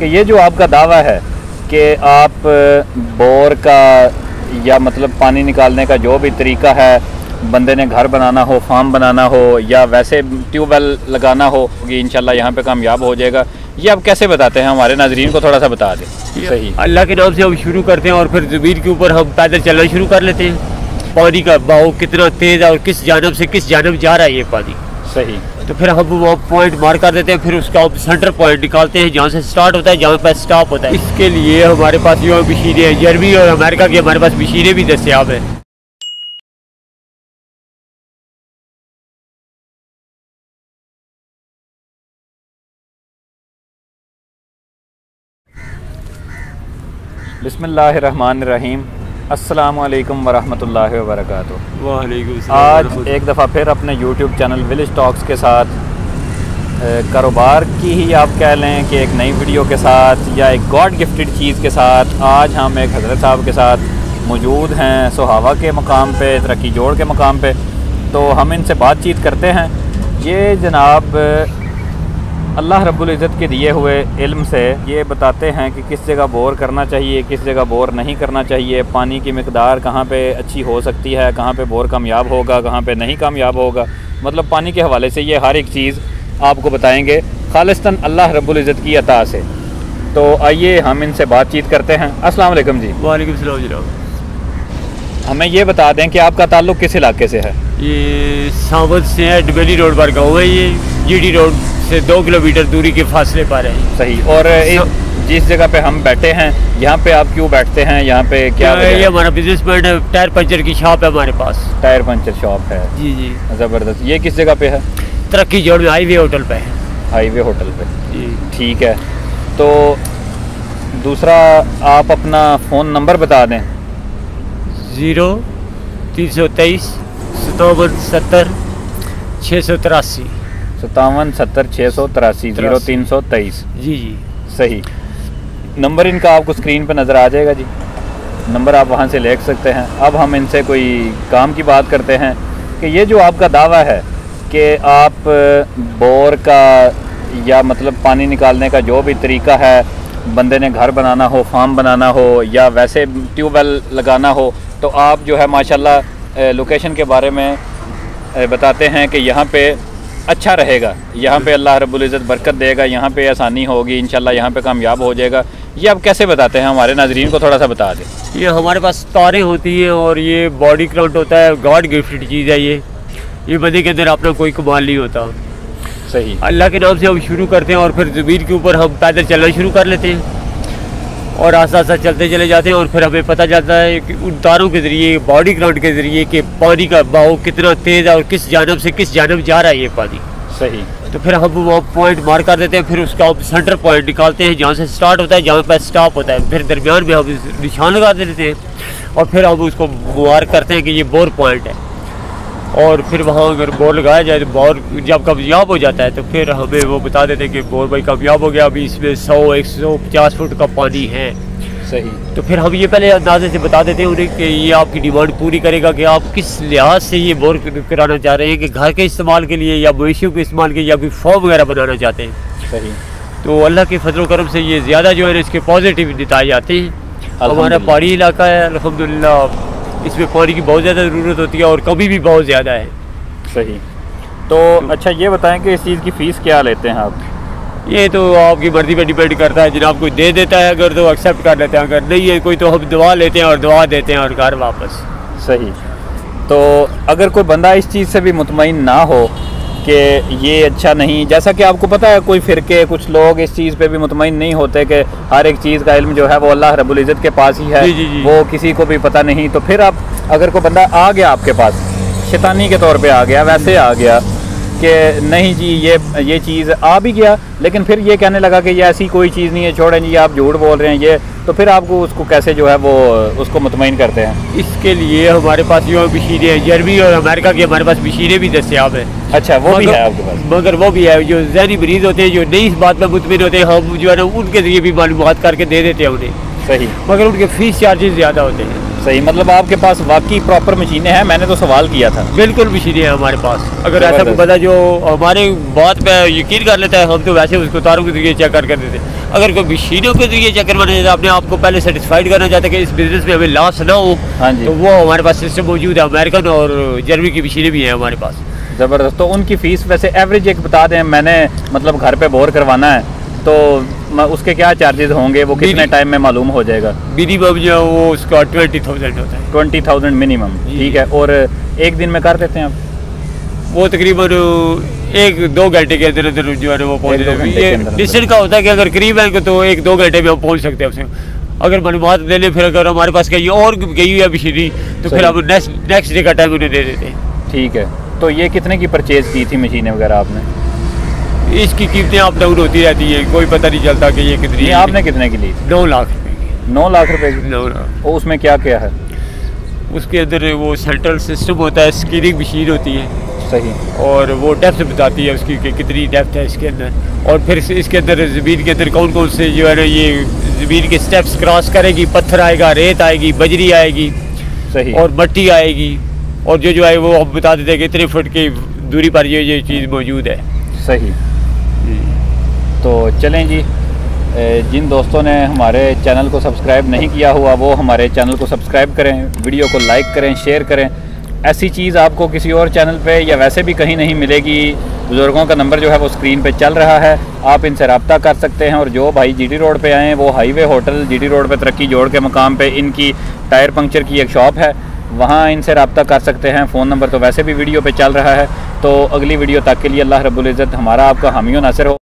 कि ये जो आपका दावा है कि आप बोर का या मतलब पानी निकालने का जो भी तरीका है, बंदे ने घर बनाना हो, फार्म बनाना हो या वैसे ट्यूबवेल लगाना हो कि इंशाल्लाह यहाँ पे कामयाब हो जाएगा, ये आप कैसे बताते हैं? हमारे नाजरीन को थोड़ा सा बता दें। सही, अल्लाह के नाम से हम शुरू करते हैं और फिर ज़मीन के ऊपर हम पैदल चलना शुरू कर लेते हैं। पानी का बहाव कितना तेज़ है और किस जानब से किस जानब जा रहा है ये पानी। सही, तो फिर हम वो पॉइंट मार कर देते हैं, फिर उसका हम सेंटर पॉइंट निकालते हैं जहाँ से स्टार्ट होता है, जहाँ पर स्टॉप होता है। इसके लिए हमारे पास जो मशीनें हैं, जर्मनी और अमेरिका की हमारे पास मशीनें भी दस्तियाब हैं। बिस्मिल्लाहिर्रहमानिर्रहीम। अस्सलामुअलैकुम वरहमतुल्लाहि वबरकातुहू। वालेकुम सलाम। आज एक दफ़ा फिर अपने यूट्यूब चैनल विलेज टॉक्स के साथ कारोबार की ही आप कह लें कि एक नई वीडियो के साथ या एक गॉड गिफ्टेड चीज़ के साथ आज हम एक हज़रत साहब के साथ मौजूद हैं सुहावा के मकाम पे, तरक्की जोड़ के मकाम पे। तो हम इनसे बातचीत करते हैं। ये जनाब अल्लाह रब्बुल इज़्ज़त के दिए हुए इल्म से ये बताते हैं कि किस जगह बोर करना चाहिए, किस जगह बोर नहीं करना चाहिए, पानी की मिकदार कहाँ पे अच्छी हो सकती है, कहाँ पे बोर कामयाब होगा, कहाँ पे नहीं कामयाब होगा। मतलब पानी के हवाले से ये हर एक चीज़ आपको बताएंगे खालिस्ता अल्लाह रब्बुल इज़्ज़त की अता से। तो आइए हम इनसे बातचीत करते हैं। अस्सलाम वालेकुम जी। वालेकुम सलाम जनाब। हमें ये बता दें कि आपका ताल्लुक़ किस इलाके से है? ये सावत से है, डबेली रोड पर गाँव है। ये जीडी रोड से 2 किलोमीटर दूरी के फासले पर है। सही। और जिस जगह पे हम बैठे हैं यहाँ पे आप क्यों बैठते हैं? यहाँ पे क्या ये हमारा बिजनेस पॉइंट है, टायर पंचर की शॉप है हमारे पास। टायर पंचर शॉप है? जी जी, ज़बरदस्त। ये किस जगह पे है? तरक्की जोड़ में हाईवे होटल पे है। हाईवे होटल पे जी, ठीक है। तो दूसरा आप अपना फ़ोन नंबर बता दें। 0323 57 70 683 57 70 683 0323। जी जी, सही। नंबर इनका आपको स्क्रीन पे नज़र आ जाएगा जी, नंबर आप वहाँ से ले सकते हैं। अब हम इनसे कोई काम की बात करते हैं कि ये जो आपका दावा है कि आप बोर का या मतलब पानी निकालने का जो भी तरीका है, बंदे ने घर बनाना हो, फार्म बनाना हो या वैसे ट्यूबवेल लगाना हो, तो आप जो है माशाल्लाह लोकेशन के बारे में बताते हैं कि यहाँ पे अच्छा रहेगा, यहाँ पे अल्लाह रब्बुल इज़्ज़त बरकत देगा, यहाँ पे आसानी होगी, इंशाल्लाह यहाँ पे कामयाब हो जाएगा। ये आप कैसे बताते हैं? हमारे नाजरीन को थोड़ा सा बता दें। ये हमारे पास तारें होती हैं और ये बॉडी ग्राउंड होता है, गॉड गिफ्टेड चीज़ है। ये बंदे के अंदर अपना कोई कमाल नहीं होता। सही। अल्लाह के नाम से हम शुरू करते हैं और फिर ज़मीन के ऊपर हम पैदल चलना शुरू कर लेते हैं और आस्ता आस्ता चलते चले जाते हैं और फिर हमें पता चलता है कि उन तारों के ज़रिए, बॉडी ग्राउंड के ज़रिए कि पानी का बहाव कितना तेज़ है और किस जानब से किस जानब जा रहा है ये पानी। सही। तो फिर हम वो पॉइंट मार कर देते हैं, फिर उसका हम सेंटर पॉइंट निकालते हैं जहाँ से स्टार्ट होता है, जहाँ पर स्टॉप होता है। फिर दरमियान में हम निशान लगा देते हैं और फिर हम उसको मार करते हैं कि ये बोर पॉइंट है। और फिर वहाँ अगर बोर लगाया जाए तो बोर जब कामयाब हो जाता है तो फिर हमें वो बता देते हैं कि बोर भाई कामयाब हो गया, अभी इसमें 100-150 फुट का पानी है। सही। तो फिर हम ये पहले अंदाजे से बता देते हैं उन्हें कि ये आपकी डिमांड पूरी करेगा कि आप किस लिहाज से ये बोर कराना चाह रहे हैं, कि घर के इस्तेमाल के लिए या मवेशियों के इस्तेमाल के लिए या कोई फॉर्म वगैरह बनाना चाहते हैं। सही। तो अल्लाह के फजल करम से ये ज़्यादा जो है इसके पॉजिटिव निताज आते हैं। हमारा पहाड़ी इलाका है अल्हम्दुलिल्लाह, इसमें पानी की बहुत ज़्यादा ज़रूरत होती है और कभी भी बहुत ज़्यादा है। सही। तो अच्छा ये बताएं कि इस चीज़ की फ़ीस क्या लेते हैं आप? ये तो आपकी मर्ज़ी पे डिपेंड करता है जनाब, कोई दे देता है अगर तो एक्सेप्ट कर लेते हैं, अगर नहीं है कोई तो हम दवा लेते हैं और दवा देते हैं और घर वापस। सही। तो अगर कोई बंदा इस चीज़ से भी मुतमईन ना हो कि ये अच्छा नहीं, जैसा कि आपको पता है कोई फ़िरके कुछ लोग इस चीज़ पे भी मुतमईन नहीं होते कि हर एक चीज़ का इल्म जो है वो अल्लाह रब्बुल इज़्ज़त के पास ही है। जी। वो किसी को भी पता नहीं। तो फिर आप अगर कोई बंदा आ गया आपके पास, शैतानी के तौर पे आ गया, वैसे आ गया कि नहीं जी ये चीज़ आ भी गया, लेकिन फिर ये कहने लगा कि ये ऐसी कोई चीज़ नहीं है, छोड़ें जी आप झूठ बोल रहे हैं ये, तो फिर आपको उसको कैसे जो है वो उसको मुतमईन करते हैं? इसके लिए हमारे पास जो मशीनें हैं, जर्मनी और अमेरिका की हमारे पास मशीनें भी दस्तियाब हैं। अच्छा, वो भी है आपके पास? मगर वो भी है, जो ज़हनी मरीज़ होते हैं, जो नहीं इस बात में मुतमईन होते हैं, हम जो है ना उनके ज़रिए भी मालूमात करके दे देते हैं उन्हें। सही। मगर उनके फ़ीस चार्जेस ज़्यादा होते हैं। सही। मतलब आपके पास वाकई प्रॉपर मशीनें हैं? मैंने तो सवाल किया था। बिल्कुल मशीनें हैं हमारे पास। अगर ऐसा कोई बंदा जो हमारे बात पे यकीन कर लेता है, हम तो वैसे उसको तारों के जरिए चेक कर देते हैं। अगर कोई मशीनों के ज़रिए चक्कर मारना चाहता है, अपने आप को पहले सेटिस्फाइड करना चाहता है कि इस बिज़नेस में हमें लॉस ना हो, तो वो हमारे पास सिस्टम मौजूद है। अमेरिकन और जर्मनी की मशीनें भी हैं हमारे पास। ज़बरदस्त। तो उनकी फ़ीस वैसे एवरेज एक बता दें, मैंने मतलब घर पे बोर करवाना है तो उसके क्या चार्जेस होंगे, वो कितने टाइम में मालूम हो जाएगा? मिनिमम जो वो उसका 20,000 होता है। 20,000 मिनिमम, ठीक है। और एक दिन में कर देते हैं आप? वो तकरीबन 1-2 घंटे के अंदर अंदर जो है वो पहुँच जाएगा। ये डिस्टेंस का होता है कि अगर करीब है तो 1-2 घंटे में हम पहुँच सकते हैं उससे। अगर मालूमात दे लें, फिर अगर हमारे पास कहीं और गई हुई है मशीनरी तो फिर हम नेक्स्ट डे का टाइम उन्हें दे देते हैं। ठीक है। तो ये कितने की परचेज़ की थी मशीनें वगैरह आपने? इसकी कीमतें अप डाउन होती रहती है, कोई पता नहीं चलता कि ये कितनी। आपने कितने की ली? 9 लाख रुपए की। 9 लाख रुपए की? 9 लाख। और उसमें क्या क्या है? उसके अंदर वो सेंट्रल सिस्टम होता है, स्कीनिंग मशीन होती है। सही। और वो डेप्थ बताती है उसकी कि कितनी डेप्थ है इसके अंदर, और फिर इसके अंदर ज़मीन के अंदर कौन कौन से जो है ना ये ज़मीन के स्टेप्स क्रॉस करेगी। पत्थर आएगा, रेत आएगी, बजरी आएगी, सही, और मट्टी आएगी, और जो है वो हम बता देते हैं कि इतने फुट की दूरी पर ये चीज़ मौजूद है। सही। तो चलें जी, जिन दोस्तों ने हमारे चैनल को सब्सक्राइब नहीं किया हुआ वो हमारे चैनल को सब्सक्राइब करें, वीडियो को लाइक करें, शेयर करें। ऐसी चीज़ आपको किसी और चैनल पे या वैसे भी कहीं नहीं मिलेगी। बुज़ुर्गों का नंबर जो है वो स्क्रीन पे चल रहा है, आप इनसे रब्ता कर सकते हैं। और जो भाई जीटी रोड पे आएँ, वो हाईवे होटल जीटी रोड पे तरक्की जोड़ के मकाम पे इनकी टायर पंक्चर की एक शॉप है, वहाँ इनसे रब्ता कर सकते हैं। फ़ोन नंबर तो वैसे भी वीडियो पे चल रहा है। तो अगली वीडियो तक के लिए अल्लाह रब्बुल इज़्ज़त हमारा आपका हामी व नासिर हो।